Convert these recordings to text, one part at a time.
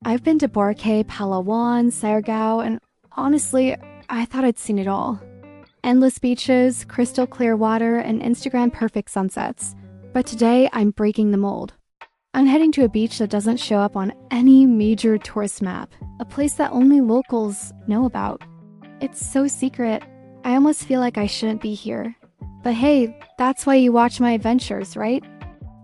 I've been to Boracay, Palawan, Siargao, and honestly, I thought I'd seen it all. Endless beaches, crystal clear water, and Instagram perfect sunsets. But today, I'm breaking the mold. I'm heading to a beach that doesn't show up on any major tourist map, a place that only locals know about. It's so secret, I almost feel like I shouldn't be here. But hey, that's why you watch my adventures, right?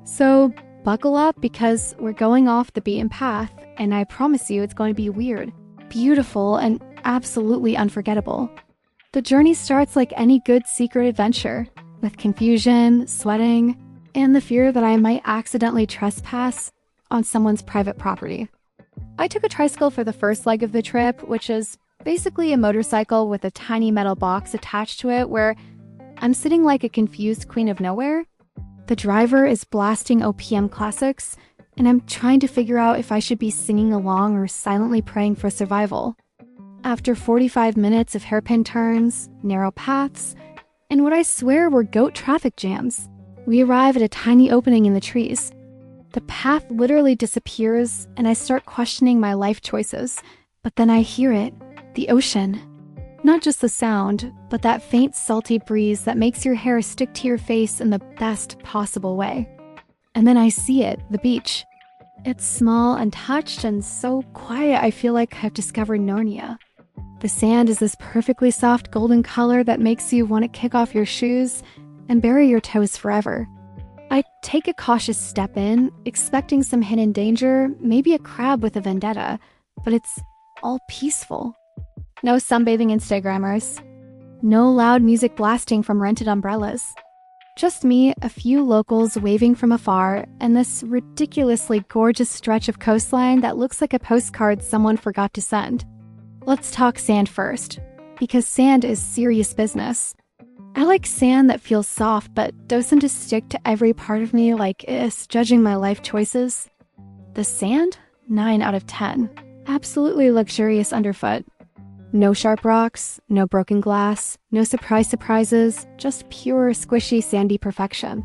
So buckle up because we're going off the beaten path, and I promise you it's going to be weird, beautiful, and absolutely unforgettable. The journey starts like any good secret adventure, with confusion, sweating, and the fear that I might accidentally trespass on someone's private property. I took a tricycle for the first leg of the trip, which is basically a motorcycle with a tiny metal box attached to it where I'm sitting like a confused queen of nowhere. The driver is blasting OPM classics, and I'm trying to figure out if I should be singing along or silently praying for survival. After 45 minutes of hairpin turns, narrow paths, and what I swear were goat traffic jams, we arrive at a tiny opening in the trees. The path literally disappears, and I start questioning my life choices, but then I hear it, the ocean. Not just the sound, but that faint salty breeze that makes your hair stick to your face in the best possible way. And then I see it, the beach. It's small, untouched, and so quiet I feel like I've discovered Narnia. The sand is this perfectly soft golden color that makes you want to kick off your shoes and bury your toes forever. I take a cautious step in, expecting some hidden danger, maybe a crab with a vendetta, but it's all peaceful. No sunbathing Instagrammers. No loud music blasting from rented umbrellas. Just me, a few locals waving from afar, and this ridiculously gorgeous stretch of coastline that looks like a postcard someone forgot to send. Let's talk sand first, because sand is serious business. I like sand that feels soft but doesn't just stick to every part of me like it's judging my life choices. The sand? 9 out of 10. Absolutely luxurious underfoot. No sharp rocks, no broken glass, no surprises, just pure, squishy, sandy perfection.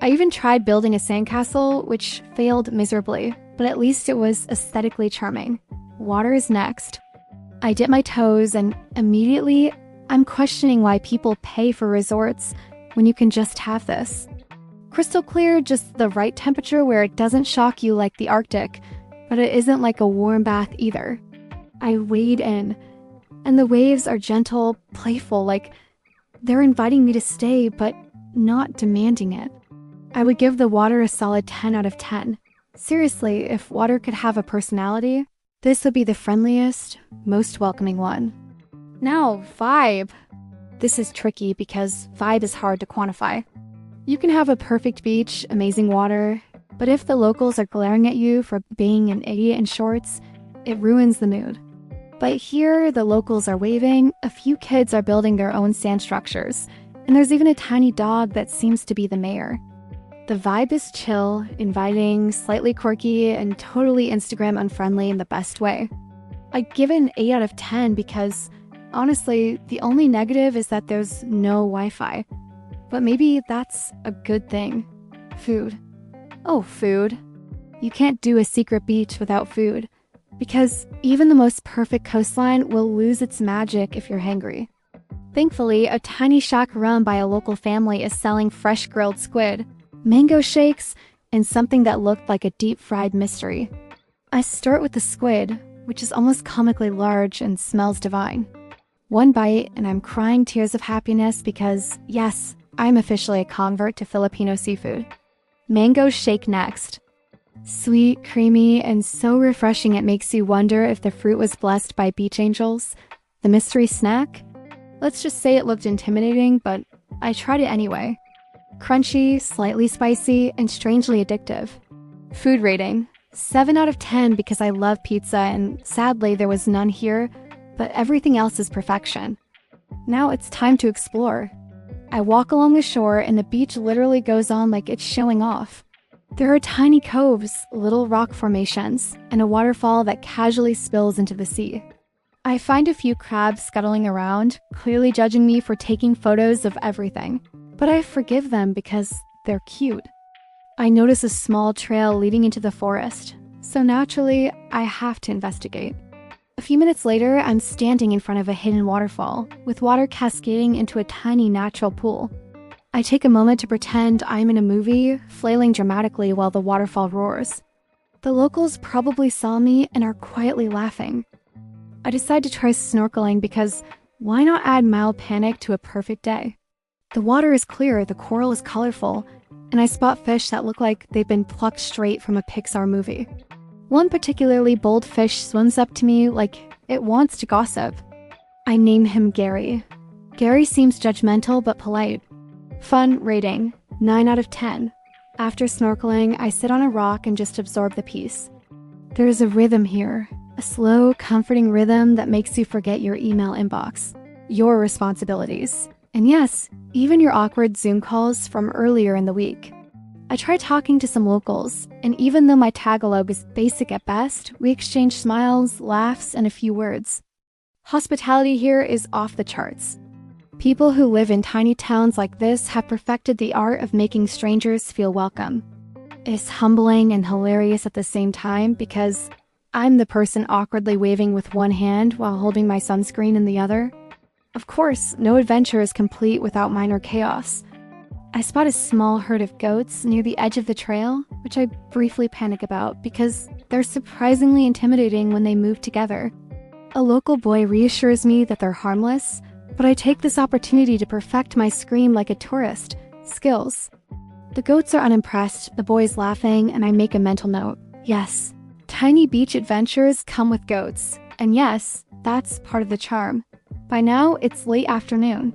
I even tried building a sandcastle, which failed miserably, but at least it was aesthetically charming. Water is next. I dip my toes, and immediately, I'm questioning why people pay for resorts when you can just have this. Crystal clear, just the right temperature where it doesn't shock you like the Arctic, but it isn't like a warm bath either. I wade in, and the waves are gentle, playful, like they're inviting me to stay, but not demanding it. I would give the water a solid 10 out of 10. Seriously, if water could have a personality, this would be the friendliest, most welcoming one. Now, vibe. This is tricky because vibe is hard to quantify. You can have a perfect beach, amazing water, but if the locals are glaring at you for being an idiot in shorts, it ruins the mood. But here, the locals are waving, a few kids are building their own sand structures, and there's even a tiny dog that seems to be the mayor. The vibe is chill, inviting, slightly quirky, and totally Instagram unfriendly in the best way. I give it an 8 out of 10 because, honestly, the only negative is that there's no Wi-Fi. But maybe that's a good thing. Food. Oh, food. You can't do a secret beach without food. Because even the most perfect coastline will lose its magic if you're hangry. Thankfully, a tiny shack run by a local family is selling fresh grilled squid, mango shakes, and something that looked like a deep-fried mystery. I start with the squid, which is almost comically large and smells divine. One bite, and I'm crying tears of happiness because, yes, I'm officially a convert to Filipino seafood. Mango shake next. Sweet, creamy, and so refreshing it makes you wonder if the fruit was blessed by beach angels. The mystery snack? Let's just say it looked intimidating, but I tried it anyway. Crunchy, slightly spicy, and strangely addictive. Food rating: 7 out of 10 because I love pizza and sadly there was none here, but everything else is perfection. Now it's time to explore. I walk along the shore and the beach literally goes on like it's showing off. There are tiny coves, little rock formations, and a waterfall that casually spills into the sea. I find a few crabs scuttling around, clearly judging me for taking photos of everything, but I forgive them because they're cute. I notice a small trail leading into the forest, So naturally, I have to investigate. A few minutes later, I'm standing in front of a hidden waterfall, with water cascading into a tiny natural pool. I take a moment to pretend I'm in a movie, flailing dramatically while the waterfall roars. The locals probably saw me and are quietly laughing. I decide to try snorkeling because why not add mild panic to a perfect day? The water is clear, the coral is colorful, and I spot fish that look like they've been plucked straight from a Pixar movie. One particularly bold fish swims up to me like it wants to gossip. I name him Gary. Gary seems judgmental but polite. Fun rating, 9 out of 10. After snorkeling, I sit on a rock and just absorb the peace. There's a rhythm here, a slow, comforting rhythm that makes you forget your email inbox, your responsibilities, and yes, even your awkward Zoom calls from earlier in the week. I try talking to some locals, and even though my Tagalog is basic at best, we exchange smiles, laughs, and a few words. Hospitality here is off the charts. People who live in tiny towns like this have perfected the art of making strangers feel welcome. It's humbling and hilarious at the same time because I'm the person awkwardly waving with one hand while holding my sunscreen in the other. Of course, no adventure is complete without minor chaos. I spot a small herd of goats near the edge of the trail, which I briefly panic about because they're surprisingly intimidating when they move together. A local boy reassures me that they're harmless, but I take this opportunity to perfect my scream like a tourist. Skills. The goats are unimpressed, the boy's laughing, and I make a mental note. Yes, tiny beach adventures come with goats. And yes, that's part of the charm. By now, it's late afternoon.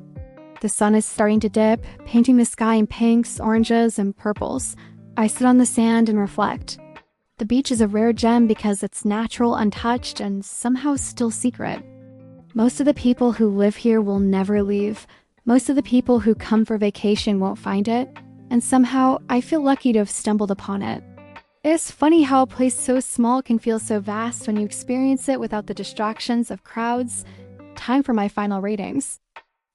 The sun is starting to dip, painting the sky in pinks, oranges, and purples. I sit on the sand and reflect. The beach is a rare gem because it's natural, untouched, and somehow still secret. Most of the people who live here will never leave. Most of the people who come for vacation won't find it. And somehow, I feel lucky to have stumbled upon it. It's funny how a place so small can feel so vast when you experience it without the distractions of crowds. Time for my final ratings.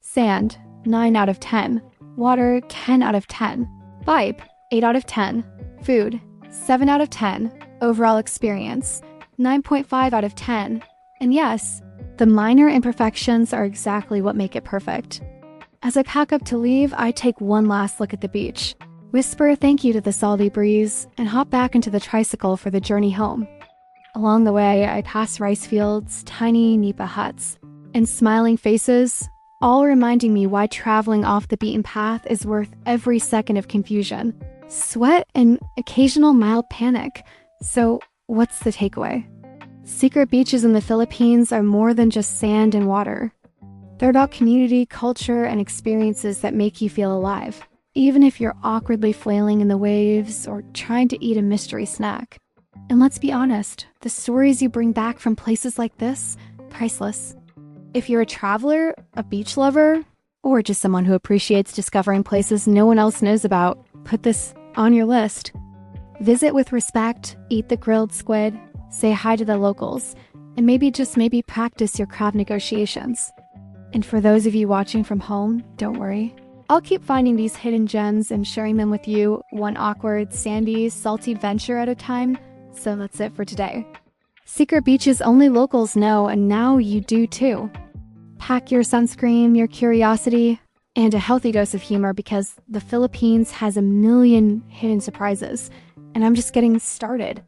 Sand, 9 out of 10. Water, 10 out of 10. Vibe, 8 out of 10. Food, 7 out of 10. Overall experience, 9.5 out of 10. And yes, the minor imperfections are exactly what make it perfect. As I pack up to leave, I take one last look at the beach, whisper thank you to the salty breeze, and hop back into the tricycle for the journey home. Along the way, I pass rice fields, tiny nipa huts, and smiling faces, all reminding me why traveling off the beaten path is worth every second of confusion, sweat, and occasional mild panic. So, what's the takeaway? Secret beaches in the Philippines are more than just sand and water. They're about community, culture, and experiences that make you feel alive, even if you're awkwardly flailing in the waves or trying to eat a mystery snack. And let's be honest, the stories you bring back from places like this, priceless. If you're a traveler, a beach lover, or just someone who appreciates discovering places no one else knows about, put this on your list. Visit with respect, eat the grilled squid, say hi to the locals, and maybe practice your crowd negotiations. And for those of you watching from home, don't worry. I'll keep finding these hidden gems and sharing them with you, one awkward, sandy, salty adventure at a time. So that's it for today. Secret beaches only locals know, and now you do too. Pack your sunscreen, your curiosity, and a healthy dose of humor because the Philippines has a million hidden surprises, and I'm just getting started.